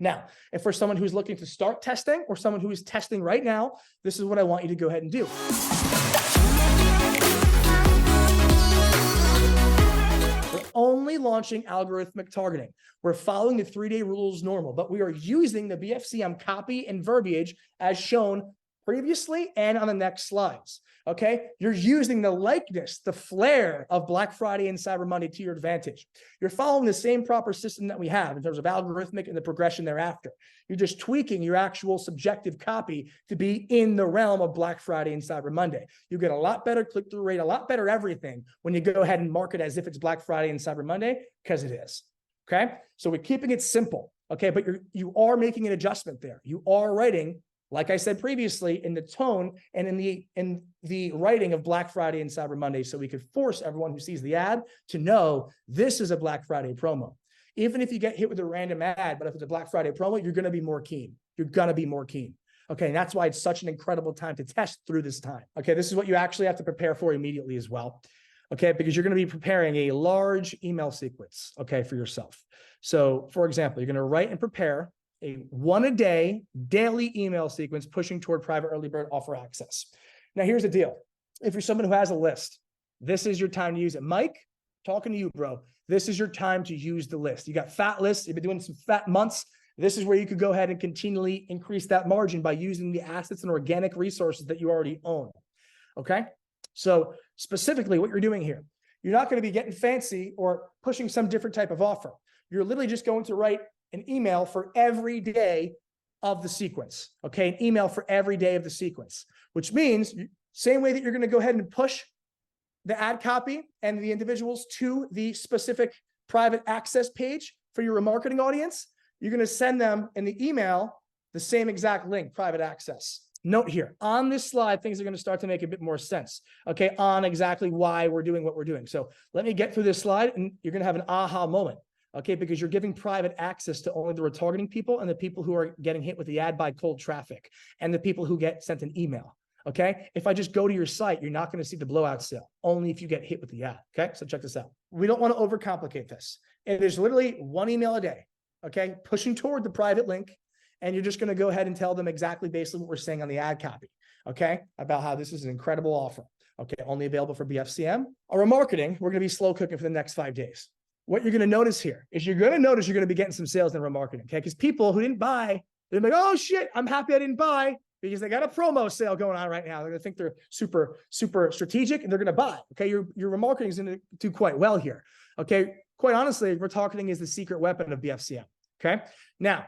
Now, if for someone who's looking to start testing or someone who is testing right now, this is what I want you to go ahead and do. We're only launching algorithmic targeting. We're following the 3-day rules normal, but we are using the BFCM copy and verbiage as shown previously and on the next slides. Okay, you're using the likeness, the flair of Black Friday and Cyber Monday to your advantage. You're following the same proper system that we have in terms of algorithmic and the progression thereafter. You're just tweaking your actual subjective copy to be in the realm of Black Friday and Cyber Monday. You get a lot better click-through rate, a lot better everything when you go ahead and market as if it's Black Friday and Cyber Monday, because it is. Okay, so we're keeping it simple. Okay, but you are making an adjustment there. You are writing, like I said previously, in the tone and in the writing of Black Friday and Cyber Monday, so we could force everyone who sees the ad to know this is a Black Friday promo. Even if you get hit with a random ad, but if it's a Black Friday promo, you're going to be more keen. You're going to be more keen. Okay, and that's why it's such an incredible time to test through this time. Okay, this is what you actually have to prepare for immediately as well. Okay, because you're going to be preparing a large email sequence, okay, for yourself. So, for example, you're going to write and prepare a 1-a-day daily email sequence pushing toward private early bird offer access. Now, here's the deal. If you're someone who has a list, this is your time to use it. Mike, talking to you, bro. This is your time to use the list. You got fat lists. You've been doing some fat months. This is where you could go ahead and continually increase that margin by using the assets and organic resources that you already own. Okay? So specifically what you're doing here, you're not going to be getting fancy or pushing some different type of offer. You're literally just going to write an email for every day of the sequence, okay? An email for every day of the sequence, which means same way that you're going to go ahead and push the ad copy and the individuals to the specific private access page for your remarketing audience, you're going to send them in the email the same exact link, private access. Note here, on this slide, things are going to start to make a bit more sense, okay, on exactly why we're doing what we're doing. So let me get through this slide and you're going to have an aha moment. Okay, because you're giving private access to only the retargeting people and the people who are getting hit with the ad by cold traffic and the people who get sent an email. Okay, if I just go to your site, you're not going to see the blowout sale, only if you get hit with the ad. Okay, so check this out. We don't want to overcomplicate this. It is literally 1 email a day, okay, pushing toward the private link, and you're just going to go ahead and tell them exactly basically what we're saying on the ad copy, okay, about how this is an incredible offer. Okay, only available for BFCM. Our remarketing, we're going to be slow cooking for the next 5 days. What you're going to notice here is you're going to be getting some sales in remarketing, okay? Because people who didn't buy, they're like, oh shit, I'm happy I didn't buy because they got a promo sale going on right now. They're going to think they're super, super strategic and they're going to buy, okay? Your remarketing is going to do quite well here, okay? Quite honestly, retargeting is the secret weapon of BFCM, okay? Now,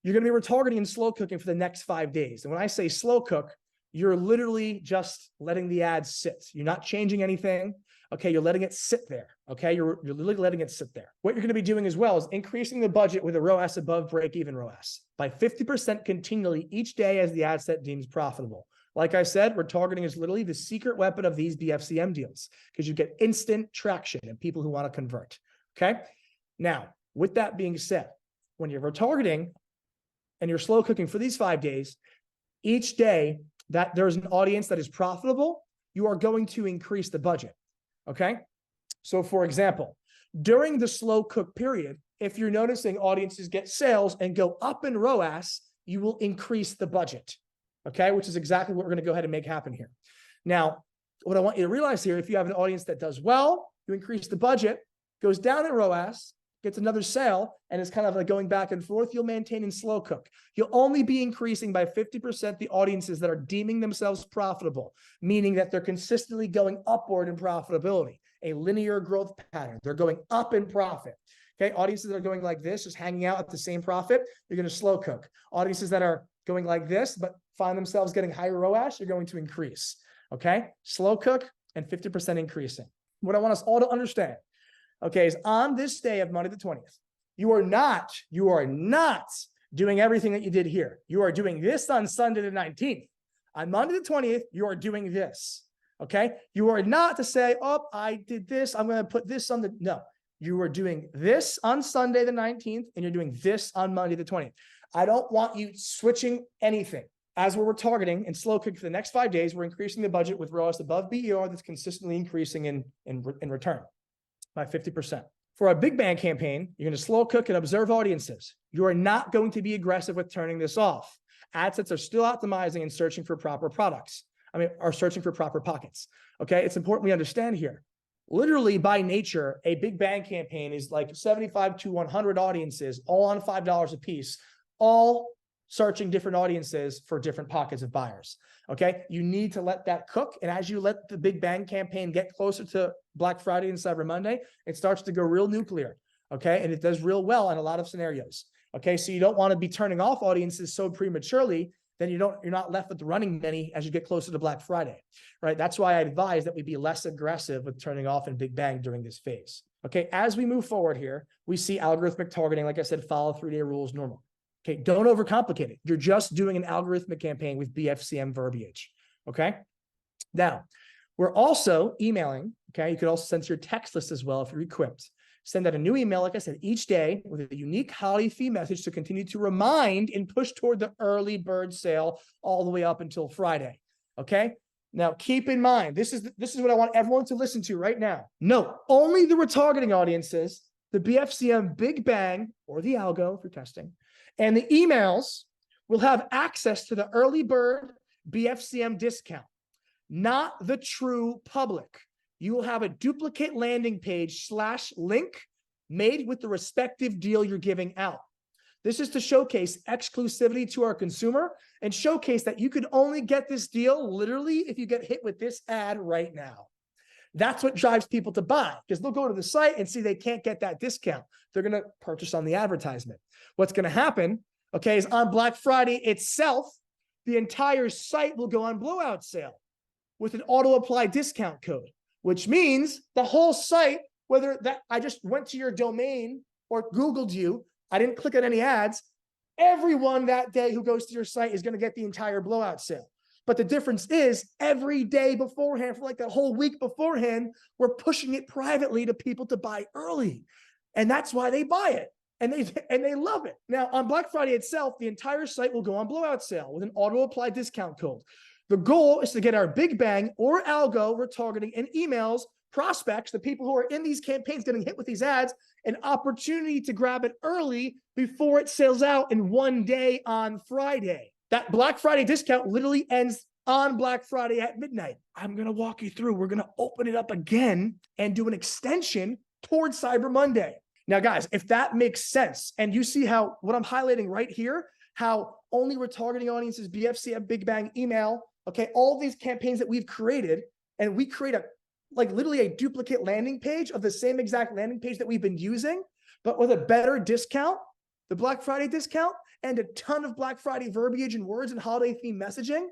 you're going to be retargeting and slow cooking for the next 5 days. And when I say slow cook, you're literally just letting the ad sit. You're not changing anything. Okay, you're letting it sit there. Okay, you're literally letting it sit there. What you're going to be doing as well is increasing the budget with a ROAS above break-even ROAS by 50% continually each day as the ad set deems profitable. Like I said, retargeting is literally the secret weapon of these BFCM deals because you get instant traction and people who want to convert. Okay, now with that being said, when you're retargeting and you're slow cooking for these 5 days, each day that there's an audience that is profitable, you are going to increase the budget. Okay, so for example, during the slow cook period, if you're noticing audiences get sales and go up in ROAS, you will increase the budget. Okay, which is exactly what we're going to go ahead and make happen here. Now, what I want you to realize here, if you have an audience that does well, you increase the budget, goes down in ROAS, gets another sale, and it's kind of like going back and forth, you'll maintain in slow cook. You'll only be increasing by 50% the audiences that are deeming themselves profitable, meaning that they're consistently going upward in profitability, a linear growth pattern. They're going up in profit. Okay, audiences that are going like this, just hanging out at the same profit, you're going to slow cook. Audiences that are going like this, but find themselves getting higher ROAS, you're going to increase. Okay, slow cook and 50% increasing. What I want us all to understand, okay, is on this day of Monday the 20th, you are not doing everything that you did here. You are doing this on Sunday the 19th. On Monday the 20th, you are doing this, okay? You are not to say, oh, I did this, I'm going to put this on the, no. You are doing this on Sunday the 19th, and you're doing this on Monday the 20th. I don't want you switching anything. As we're targeting and slow cook for the next 5 days, we're increasing the budget with ROAS above BER that's consistently increasing in return by 50%. For a big bang campaign, you're going to slow cook and observe audiences. You are not going to be aggressive with turning this off. Ad sets are still optimizing and searching for proper products. Are searching for proper pockets. Okay, it's important we understand here. Literally by nature, a big bang campaign is like 75 to 100 audiences, all on $5 a piece, all searching different audiences for different pockets of buyers. Okay, you need to let that cook. And as you let the big bang campaign get closer to Black Friday and Cyber Monday, it starts to go real nuclear. Okay, and it does real well in a lot of scenarios. Okay, so you don't want to be turning off audiences so prematurely, then you're not left with running many as you get closer to Black Friday, right? That's why I advise that we be less aggressive with turning off in big bang during this phase. Okay, as we move forward here, we see algorithmic targeting, like I said, follow 3-day rules normal. Okay, don't overcomplicate it. You're just doing an algorithmic campaign with BFCM verbiage. Okay, now we're also emailing. Okay, you could also send to your text list as well if you're equipped. Send out a new email, like I said, each day with a unique holiday fee message to continue to remind and push toward the early bird sale all the way up until Friday. Okay. Now keep in mind, this is what I want everyone to listen to right now. No, only the retargeting audiences, the BFCM Big Bang or the algo for testing, and the emails will have access to the early bird BFCM discount, not the true public. You will have a duplicate landing page / link made with the respective deal you're giving out. This is to showcase exclusivity to our consumer and showcase that you could only get this deal literally if you get hit with this ad right now. That's what drives people to buy, because they'll go to the site and see they can't get that discount. They're going to purchase on the advertisement. What's going to happen, okay, is on Black Friday itself, the entire site will go on blowout sale with an auto-apply discount code, which means the whole site, whether that I just went to your domain or Googled you, I didn't click on any ads, everyone that day who goes to your site is going to get the entire blowout sale. But the difference is every day beforehand, for like that whole week beforehand, we're pushing it privately to people to buy early. And that's why they buy it. And they love it. Now, on Black Friday itself, the entire site will go on blowout sale with an auto-apply discount code. The goal is to get our big bang or algo retargeting and emails prospects, the people who are in these campaigns getting hit with these ads, an opportunity to grab it early before it sells out in one day on Friday. That Black Friday discount literally ends on Black Friday at midnight. I'm going to walk you through. We're going to open it up again and do an extension towards Cyber Monday. Now, guys, if that makes sense, and you see how what I'm highlighting right here, how only retargeting audiences, BFCM, Big Bang, email, okay, all these campaigns that we've created, and we create literally a duplicate landing page of the same exact landing page that we've been using, but with a better discount, the Black Friday discount, and a ton of Black Friday verbiage and words and holiday theme messaging.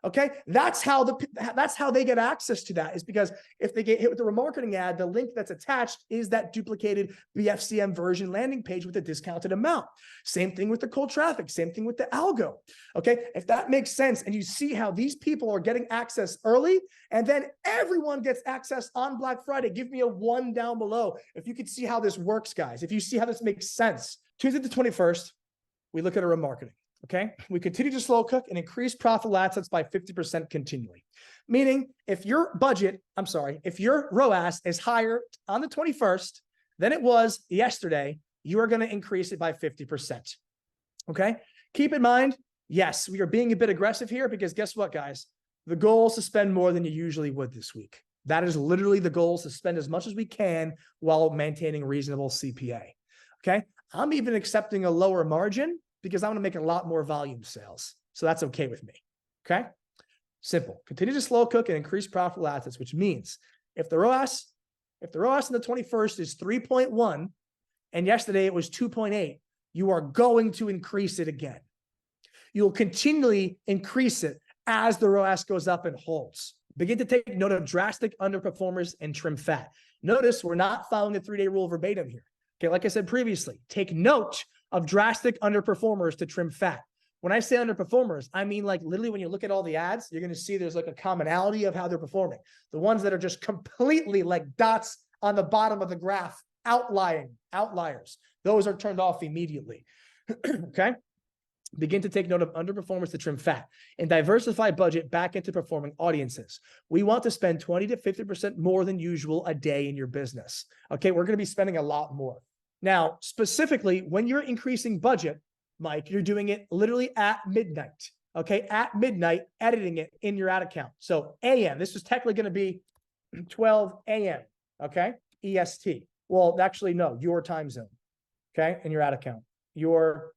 Okay, that's how they get access to that, is because if they get hit with the remarketing ad, the link that's attached is that duplicated BFCM version landing page with a discounted amount. Same thing with the cold traffic, same thing with the algo. Okay, if that makes sense, and you see how these people are getting access early, and then everyone gets access on Black Friday, give me a 1 down below if you could see how this works, guys. If you see how this makes sense. Tuesday the 21st, we look at a remarketing. Okay, we continue to slow cook and increase profitable ad sets by 50% continually. Meaning, if your ROAS is higher on the 21st than it was yesterday, you are going to increase it by 50%. Okay, keep in mind, yes, we are being a bit aggressive here because guess what, guys? The goal is to spend more than you usually would this week. That is literally the goal, is to spend as much as we can while maintaining reasonable CPA. Okay, I'm even accepting a lower margin because I want to make a lot more volume sales. So that's okay with me. Okay. Simple. Continue to slow cook and increase profitable ad sets, which means if the ROAS on the 21st is 3.1 and yesterday it was 2.8, you are going to increase it again. You'll continually increase it as the ROAS goes up and holds. Begin to take note of drastic underperformers and trim fat. Notice we're not following the 3-day rule verbatim here. Okay. Like I said previously, take note of drastic underperformers to trim fat. When I say underperformers, I mean like literally when you look at all the ads, you're going to see there's like a commonality of how they're performing. The ones that are just completely like dots on the bottom of the graph, outliers, those are turned off immediately. Okay. Begin to take note of underperformers to trim fat and diversify budget back into performing audiences. We want to spend 20 to 50% more than usual a day in your business. Okay, we're going to be spending a lot more. Now, specifically, when you're increasing budget, Mike, you're doing it literally at midnight. Okay, at midnight, editing it in your ad account. So AM, this is technically going to be 12 AM, okay, EST. Well, actually, no, your time zone, okay, in your ad account. Your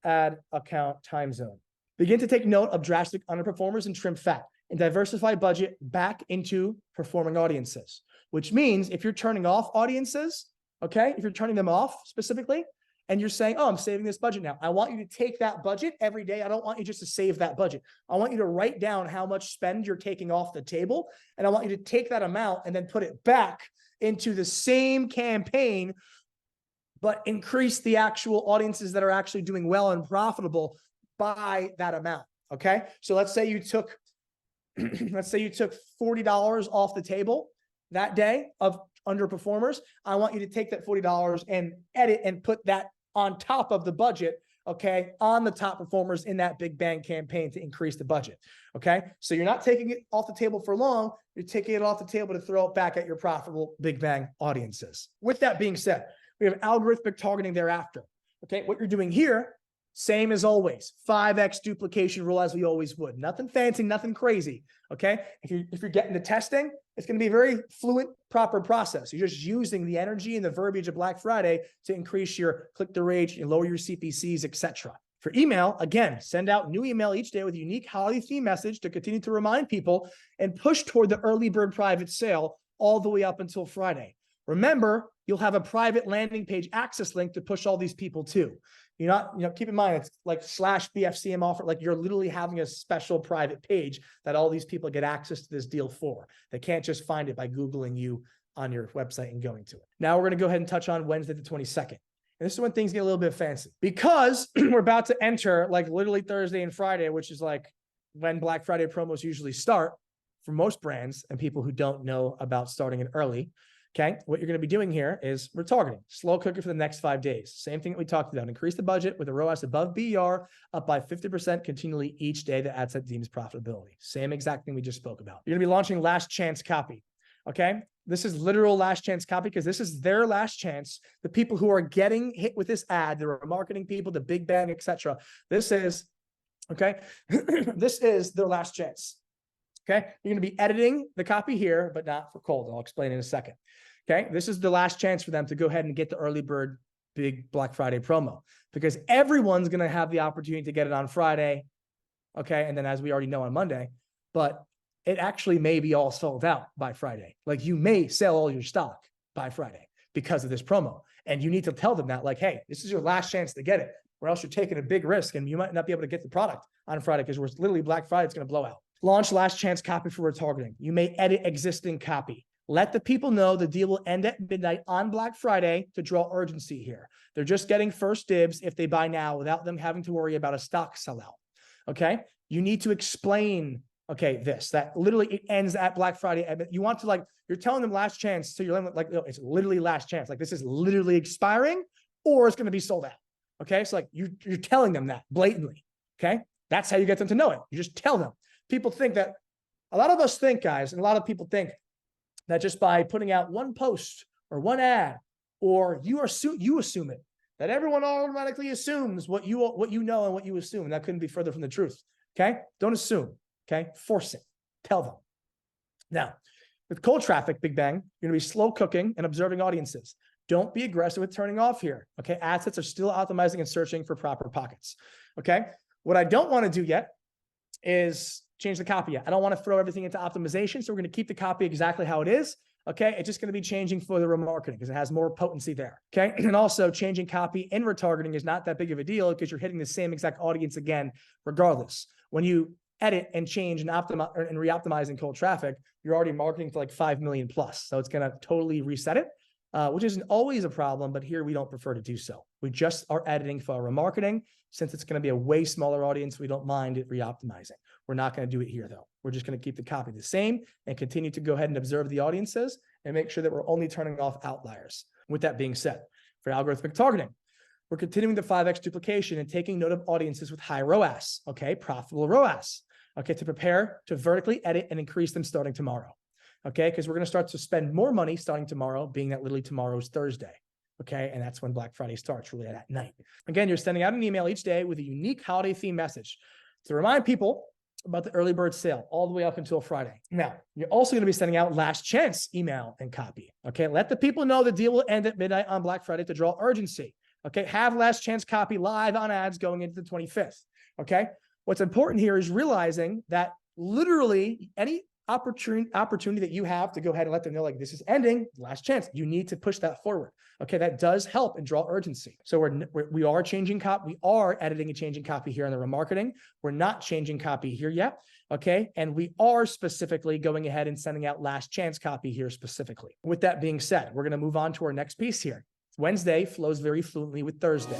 ad account time zone. Begin to take note of drastic underperformers and trim fat and diversify budget back into performing audiences, which means if you're turning off audiences, okay, if you're turning them off specifically, and you're saying, oh, I'm saving this budget now. I want you to take that budget every day. I don't want you just to save that budget. I want you to write down how much spend you're taking off the table. And I want you to take that amount and then put it back into the same campaign, but increase the actual audiences that are actually doing well and profitable by that amount. Okay. So let's say you took, $40 off the table that day of underperformers. I want you to take that $40 and edit and put that on top of the budget. Okay. On the top performers in that big bang campaign to increase the budget. Okay. So you're not taking it off the table for long. You're taking it off the table to throw it back at your profitable big bang audiences. With that being said, we have algorithmic targeting thereafter. Okay, what you're doing here, same as always, 5x duplication rule as we always would. Nothing fancy, nothing crazy. Okay, if you're getting to testing, it's going to be a very fluent, proper process. You're just using the energy and the verbiage of Black Friday to increase your click-through rate, and lower your CPCs, etc. For email, again, send out new email each day with a unique holiday theme message to continue to remind people and push toward the early bird private sale all the way up until Friday. Remember, you'll have a private landing page access link to push all these people to. You're not, keep in mind, it's like /BFCM offer, like you're literally having a special private page that all these people get access to this deal for. They can't just find it by Googling you on your website and going to it. Now we're going to go ahead and touch on Wednesday the 22nd. And this is when things get a little bit fancy because we're about to enter like literally Thursday and Friday, which is like when Black Friday promos usually start for most brands and people who don't know about starting it early. Okay, what you're going to be doing here is retargeting, slow cooker for the next 5 days. Same thing that we talked about. Increase the budget with a ROAS above BER, up by 50% continually each day that ad set deems profitability. Same exact thing we just spoke about. You're going to be launching last chance copy. Okay, this is literal last chance copy because this is their last chance. The people who are getting hit with this ad, the marketing people, the big bang, etc. This is, okay, this is their last chance. Okay, you're going to be editing the copy here, but not for cold. I'll explain in a second. Okay, this is the last chance for them to go ahead and get the early bird big Black Friday promo because everyone's going to have the opportunity to get it on Friday. Okay, and then as we already know on Monday, but it actually may be all sold out by Friday. Like you may sell all your stock by Friday because of this promo. And you need to tell them that, like, hey, this is your last chance to get it, or else you're taking a big risk and you might not be able to get the product on Friday because we're literally Black Friday, it's going to blow out. Launch last chance copy for retargeting. You may edit existing copy. Let the people know the deal will end at midnight on Black Friday to draw urgency here. They're just getting first dibs if they buy now without them having to worry about a stock sellout. Okay. You need to explain, okay, that literally it ends at Black Friday. You want to, like, you're telling them last chance. So you're like, no, it's literally last chance. Like this is literally expiring or it's going to be sold out. Okay. So like you're telling them that blatantly. Okay. That's how you get them to know it. You just tell them. People think that, a lot of us think, guys, and a lot of people think that just by putting out one post or one ad, or you assume it, that everyone automatically assumes what you know and what you assume. And that couldn't be further from the truth. Okay. Don't assume. Okay. Force it. Tell them. Now, with cold traffic, Big Bang, you're going to be slow cooking and observing audiences. Don't be aggressive with turning off here. Okay. Ad sets are still optimizing and searching for proper pockets. Okay. What I don't want to do yet is change the copy yet. I don't want to throw everything into optimization. So we're going to keep the copy exactly how it is. Okay. It's just going to be changing for the remarketing because it has more potency there. Okay. And also changing copy and retargeting is not that big of a deal because you're hitting the same exact audience again, regardless. When you edit and change and optimize and re-optimize in cold traffic, you're already marketing to like 5 million plus. So it's going to totally reset it, which isn't always a problem, but here we don't prefer to do so. We just are editing for our remarketing. Since it's going to be a way smaller audience, we don't mind it re-optimizing. We're not going to do it here though. We're just going to keep the copy the same and continue to go ahead and observe the audiences and make sure that we're only turning off outliers. With that being said, for algorithmic targeting, We're continuing the 5X duplication and taking note of audiences with high ROAS, okay, profitable ROAS, okay, to prepare to vertically edit and increase them starting tomorrow, okay, because we're going to start to spend more money starting tomorrow, being that literally tomorrow's Thursday, okay, and that's when Black Friday starts, really at night. Again, you're sending out an email each day with a unique holiday theme message to remind people about the early bird sale all the way up until Friday. Now, you're also going to be sending out last chance email and copy, okay? Let the people know the deal will end at midnight on Black Friday to draw urgency, okay? Have last chance copy live on ads going into the 25th, okay? What's important here is realizing that literally any opportunity that you have to go ahead and let them know, like, this is ending, last chance, you need to push that forward. Okay, that does help and draw urgency. So we are changing copy. We are editing and changing copy here on the remarketing. We're not changing copy here yet. Okay, and we are specifically going ahead and sending out last chance copy here specifically. With that being said, we're going to move on to our next piece here. Wednesday flows very fluently with Thursday.